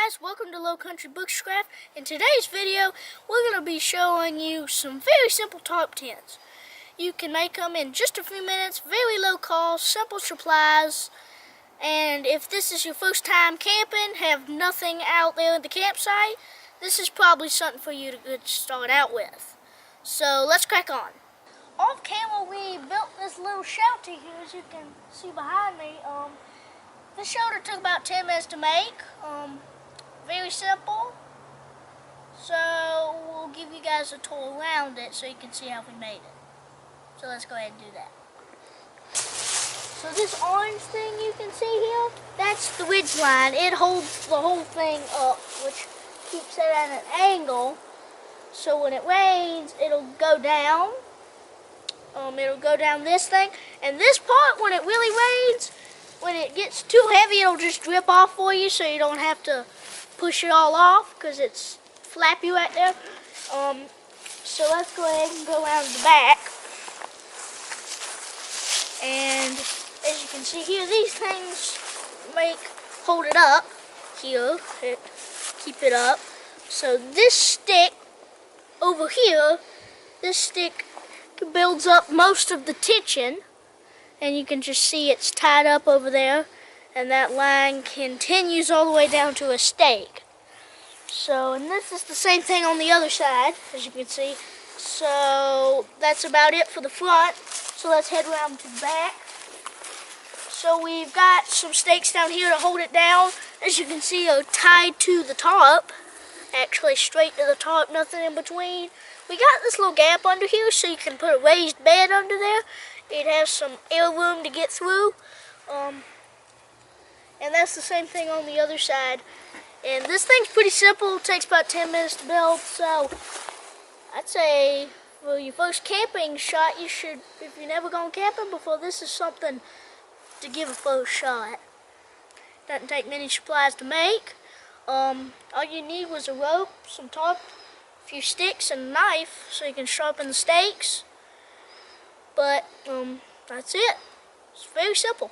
guys, welcome to Low Country Bushcraft. In today's video, we're going to be showing you some very simple tarp tents. You can make them in just a few minutes, very low cost, simple supplies. And if this is your first time camping, have nothing out there at the campsite, this is probably something for you to start out with. So let's crack on. Off camera, we built this little shelter here, as you can see behind me. This shelter took about 10 minutes to make. Very simple. So we'll give you guys a tour around it so you can see how we made it. So let's go ahead and do that. So this orange thing you can see here, that's the ridge line. It holds the whole thing up, which keeps it at an angle. So when it rains, it'll go down. It'll go down this thing. And this part, when it really rains, when it gets too heavy, it'll just drip off for you, so you don't have to push it all off because it's flappy right there. So let's go ahead and go around the back. And as you can see here, these things hold it up here, keep it up. So this stick over here, this stick builds up most of the tension. And you can just see it's tied up over there, and that line continues all the way down to a stake. So, and this is the same thing on the other side, as you can see. So that's about it for the front. So let's head around to the back. So we've got some stakes down here to hold it down. As you can see, they're tied to the tarp, actually straight to the tarp, nothing in between. We got this little gap under here so you can put a raised bed under there. It has some air room to get through, and that's the same thing on the other side. And this thing's pretty simple. It takes about 10 minutes to build, so I'd say for your first camping shot, you should, if you've never gone camping before, this is something to give a first shot. Doesn't take many supplies to make. All you need was a rope, some tarp, a few sticks, and a knife so you can sharpen the stakes. But that's it. It's very simple.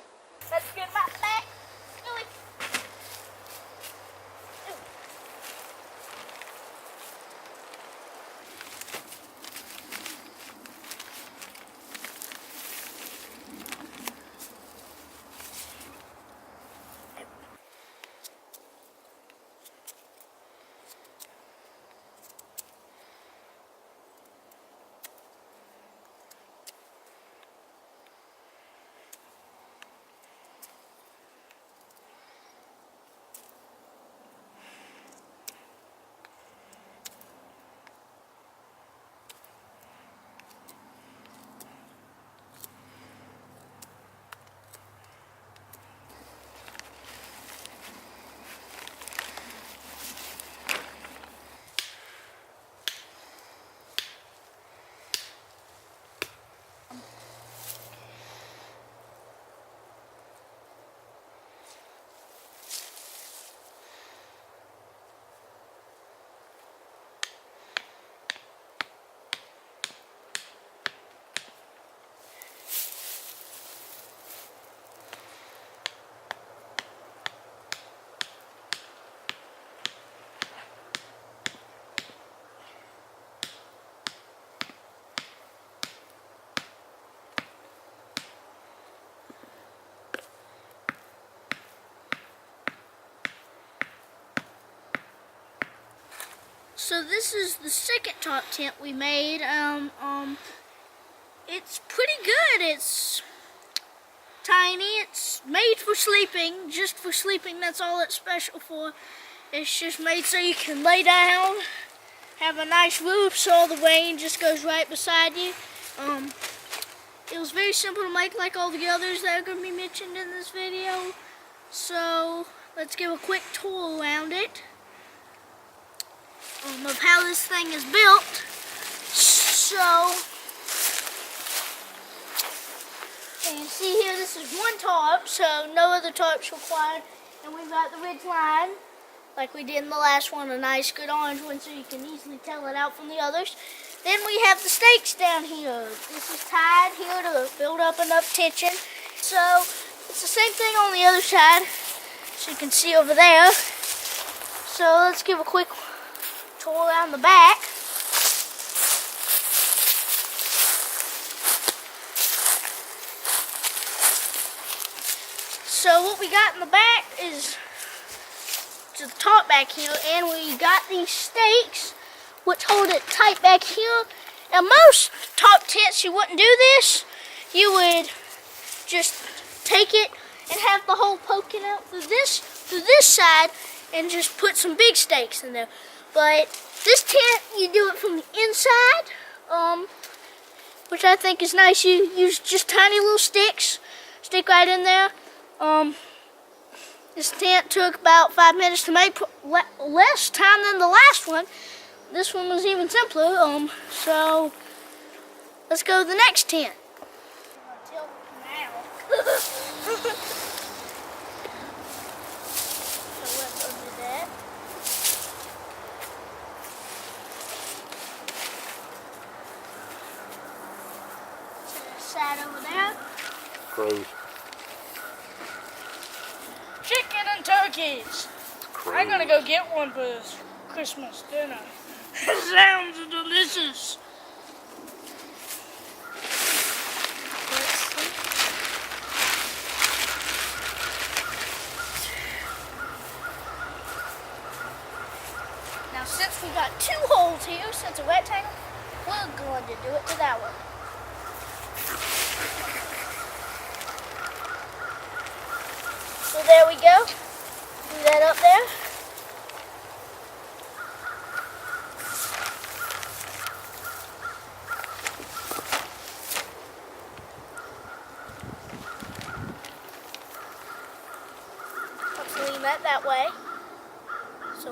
Let's get my back. Really. So this is the second tarp tent we made. It's pretty good. It's tiny. It's made for sleeping, just for sleeping. That's all it's special for. It's just made so you can lay down, have a nice roof, so all the rain just goes right beside you. It was very simple to make, like all the others that are going to be mentioned in this video. So let's give a quick tour around it. Of how this thing is built. So, as you see here, this is one tarp, so no other tarps required. And we've got the ridge line, like we did in the last one, a nice good orange one, so you can easily tell it out from the others. Then we have the stakes down here. This is tied here to build up enough tension. So, it's the same thing on the other side, so you can see over there. So let's give a quick tour around the back. So what we got in the back is the tarp back here, and we got these stakes which hold it tight back here. Now most tarp tents you wouldn't do this. You would just take it and have the hole poking out through this side and just put some big stakes in there. But this tent, you do it from the inside, which I think is nice. You use just tiny little sticks, stick right in there. This tent took about 5 minutes to make, less time than the last one. This one was even simpler, so let's go to the next tent. So let's undo that. Set it aside over there. Crows. Chicken and turkeys. I'm gonna go get one for this Christmas dinner. It sounds delicious. Now since we got 2 holes here, since a rectangle, we're going to do it to that one. So there we go. Do that up there. Let's lean that way. So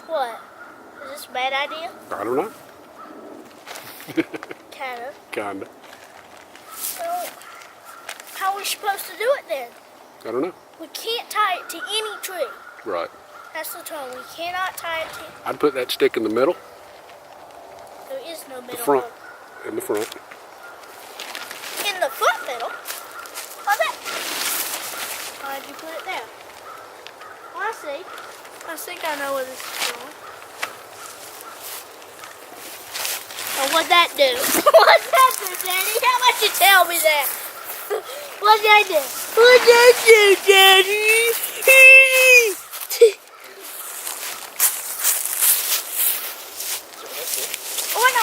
what? Is this a bad idea? I don't know. Kinda. Kinda. So, how are we supposed to do it then? I don't know. We can't tie it to any tree. Right. That's the term. We cannot tie it to. I'd put that stick in the middle. There is no middle. The front. In the front. In the front middle? How's that? Why'd you put it there? Oh, I see. I think I know where this is going. Oh, what'd that do? What'd that do, Daddy? How about you tell me that? What'd that do? What'd that do, Daddy? Oh, no.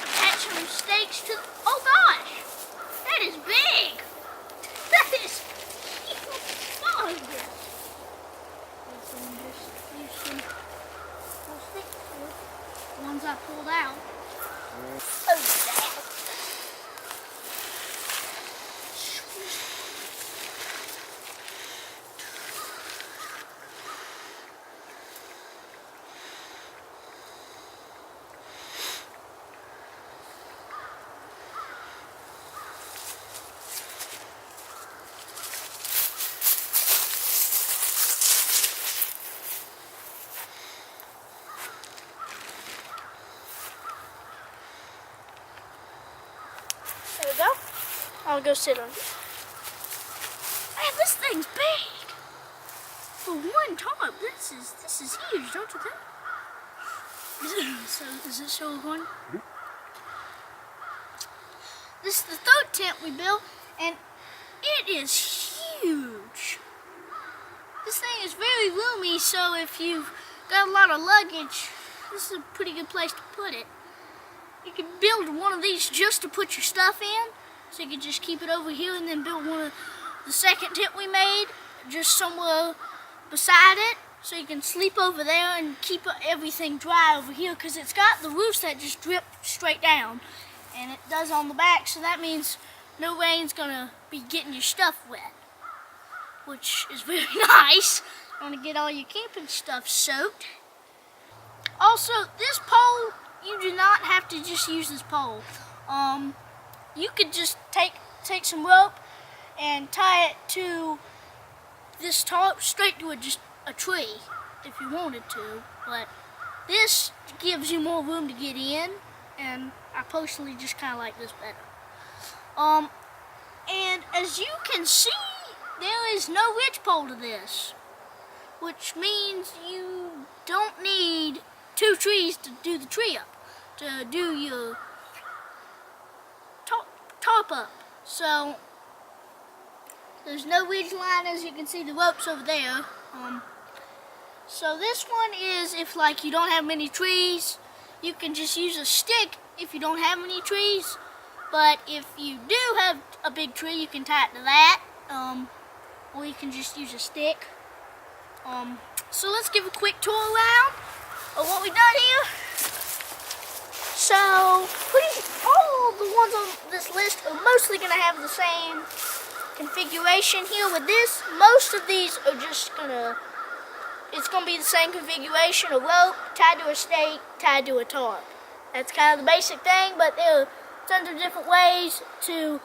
Attach some stakes to. Oh gosh, that is big. That is humongous. The ones I pulled out. Oh, damn. There we go. I'll go sit on it. Man, this thing's big. For one tarp, this is huge, don't you think? So, is it still going? Mm-hmm. This is the 3rd tent we built, and it is huge. This thing is very roomy, so if you've got a lot of luggage, this is a pretty good place to put it. You could build one of these just to put your stuff in, so you could just keep it over here, and then build one of the 2nd tent we made just somewhere beside it, so you can sleep over there and keep everything dry over here, because it's got the roofs that just drip straight down, and it does on the back, so that means no rain's gonna be getting your stuff wet, which is very nice. You want to get all your camping stuff soaked. Also, this pole, you do not have to just use this pole. You could just take some rope and tie it to this tarp straight to a tree if you wanted to, but this gives you more room to get in, and I personally just kind of like this better. And as you can see, there is no ridge pole to this, which means you don't need 2 trees to do the tree up, to do your tarp up. So there's no ridge line, as you can see the ropes over there. So this one is if like you don't have many trees, you can just use a stick if you don't have many trees. But if you do have a big tree, you can tie it to that, or you can just use a stick. So let's give a quick tour around of what we've done here. So all the ones on this list are mostly going to have the same configuration here. With this, most of these are just it's going to be the same configuration: a rope tied to a stake, tied to a tarp. That's kind of the basic thing, but there are tons of different ways to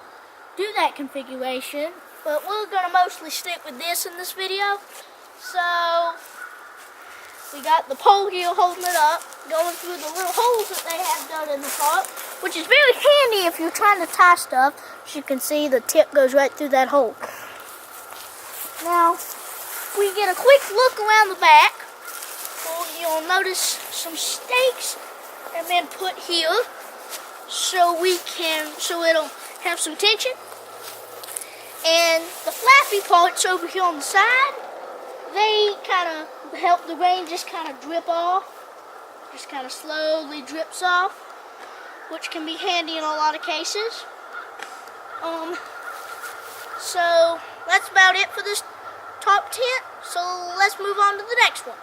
do that configuration. But we're going to mostly stick with this in this video. So we got the pole here holding it up, going through the little holes that they have done in the tarp, which is very handy if you're trying to tie stuff. As you can see, the tip goes right through that hole. Now, we get a quick look around the back. You'll notice some stakes have been put here, so it'll have some tension. And the flappy parts over here on the side, they kind of help the rain just kind of drip off, just kind of slowly drips off, which can be handy in a lot of cases. So that's about it for this top tent. So let's move on to the next one.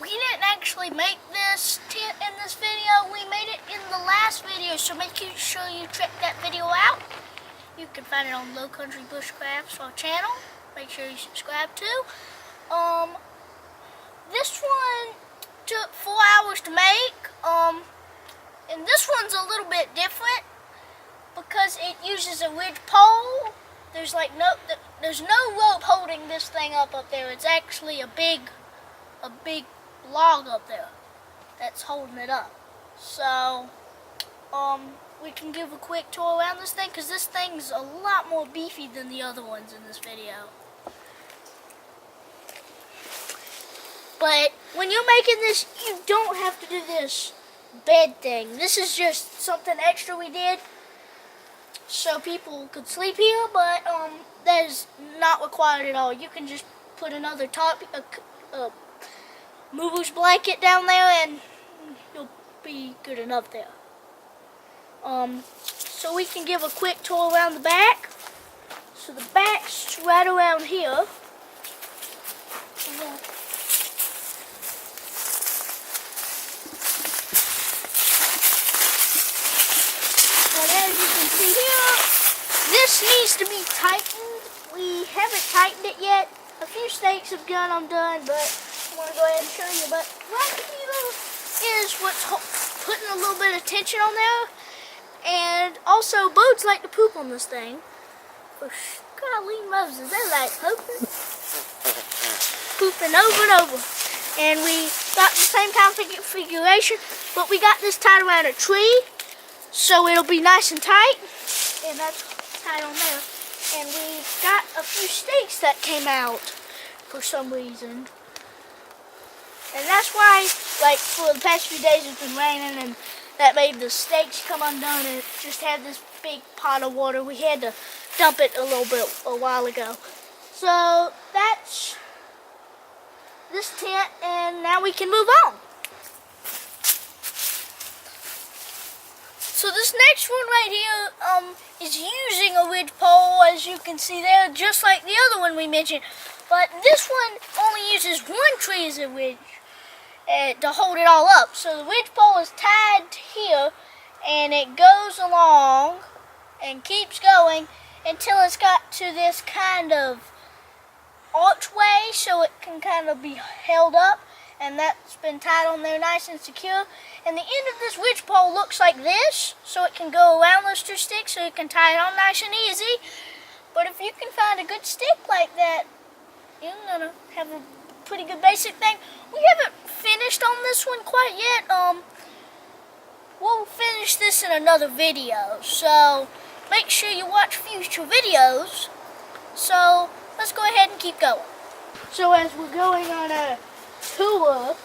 We didn't actually make this tent in this video. We made it in the last video, so make sure you check that video out. You can find it on Low Country Bushcraft's channel. Make sure you subscribe too. This one took 4 hours to make. And this one's a little bit different because it uses a ridge pole. There's no rope holding this thing up there. It's actually a big log up there that's holding it up. So we can give a quick tour around this thing because this thing's a lot more beefy than the other ones in this video. But when you're making this, you don't have to do this bed thing. This is just something extra we did so people could sleep here, but that is not required at all. You can just put another tarp, mover's blanket down there, and you'll be good enough there. So we can give a quick tour around the back. So the back's right around here. And as you can see here, this needs to be tightened. We haven't tightened it yet. A few stakes have gone undone, but I want to go ahead and show you. But right here is what's putting a little bit of tension on there. And also, birds like to poop on this thing. Golly Moses, they like pooping. Pooping over and over. And we got the same kind of configuration, but we got this tied around a tree, so it'll be nice and tight. And that's tied on there. And we got a few stakes that came out for some reason. And that's why, like, for the past few days it's been raining, and that made the stakes come undone, and it just had this big pot of water. We had to dump it a while ago. So that's this tent, and now we can move on. So this next one right here is using a ridge pole, as you can see there, just like the other one we mentioned. But this one only uses one tree as a ridge to hold it all up. So the ridge pole is tied here, and it goes along and keeps going until it's got to this kind of archway, so it can kind of be held up, and that's been tied on there nice and secure. And the end of this ridge pole looks like this, so it can go around those two sticks, so you can tie it on nice and easy. But if you can find a good stick like that, you're gonna have a pretty good basic thing. We haven't finished on this one quite yet. we'll finish this in another video. So make sure you watch future videos. So let's go ahead and keep going. So as we're going on a tour,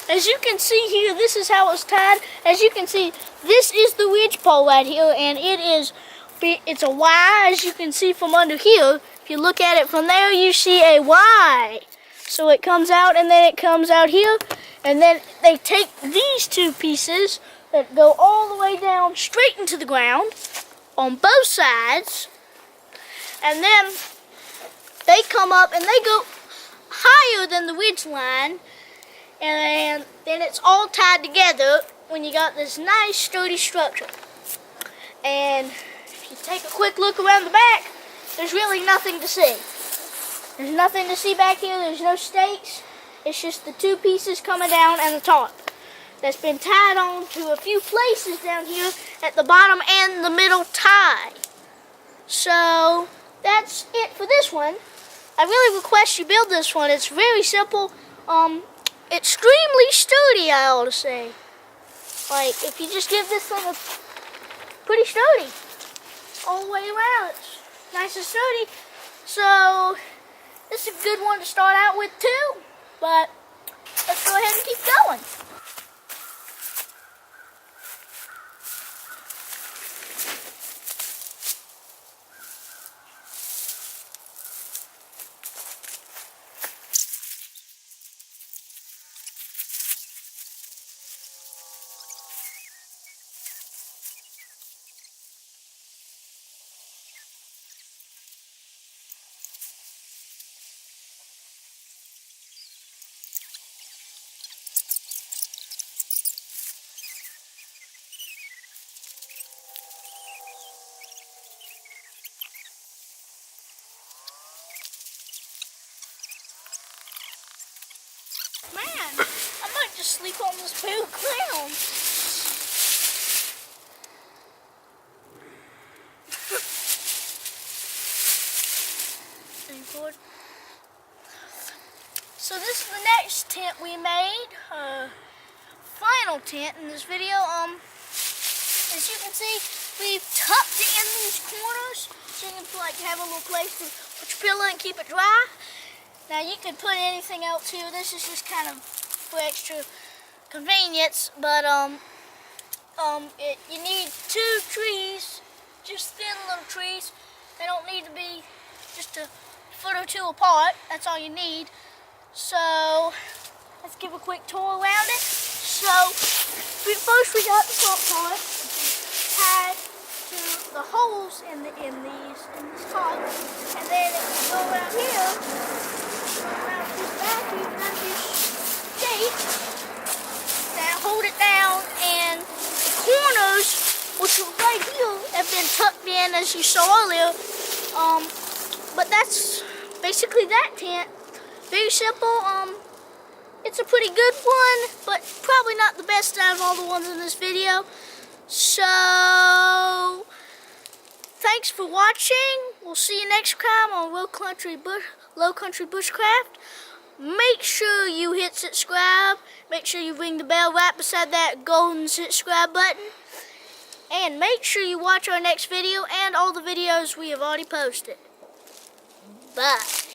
as you can see here, this is how it's tied. As you can see, this is the ridge pole right here, and it's a Y, as you can see from under here. If you look at it from there, you see a Y. So it comes out, and then it comes out here, and then they take these two pieces that go all the way down straight into the ground on both sides, and then they come up and they go higher than the ridge line, and then it's all tied together when you got this nice sturdy structure. And if you take a quick look around the back, there's really nothing to see. There's nothing to see back here. There's no stakes. It's just the two pieces coming down and the tarp that's been tied on to a few places down here at the bottom and the middle tie. So that's it for this one. I really request you build this one. It's very simple. Extremely sturdy, I ought to say. Like, if you just give this thing a pretty sturdy all the way around, it's nice and sturdy. So this is a good one to start out with too. But let's go ahead and keep going. Man, I might just sleep on this bare ground. So this is the next tent we made. Final tent in this video. As you can see, we've tucked it in these corners so you can like have a little place to put your pillow and keep it dry. Now you could put anything else here. This is just kind of for extra convenience, but you need two trees, just thin little trees. They don't need to be just a foot or two apart. That's all you need. So let's give a quick tour around it. So first we got the front part, which is tied to the holes in this top, and then if you go around here, around this back, you got this stake that hold it down, and the corners, which are right here, have been tucked in as you saw earlier. But that's basically that tent. Very simple. It's a pretty good one, but probably not the best out of all the ones in this video. So thanks for watching. We'll see you next time on Low Country Bushcraft. Make sure you hit subscribe. Make sure you ring the bell right beside that golden subscribe button. And make sure you watch our next video and all the videos we have already posted. Bye.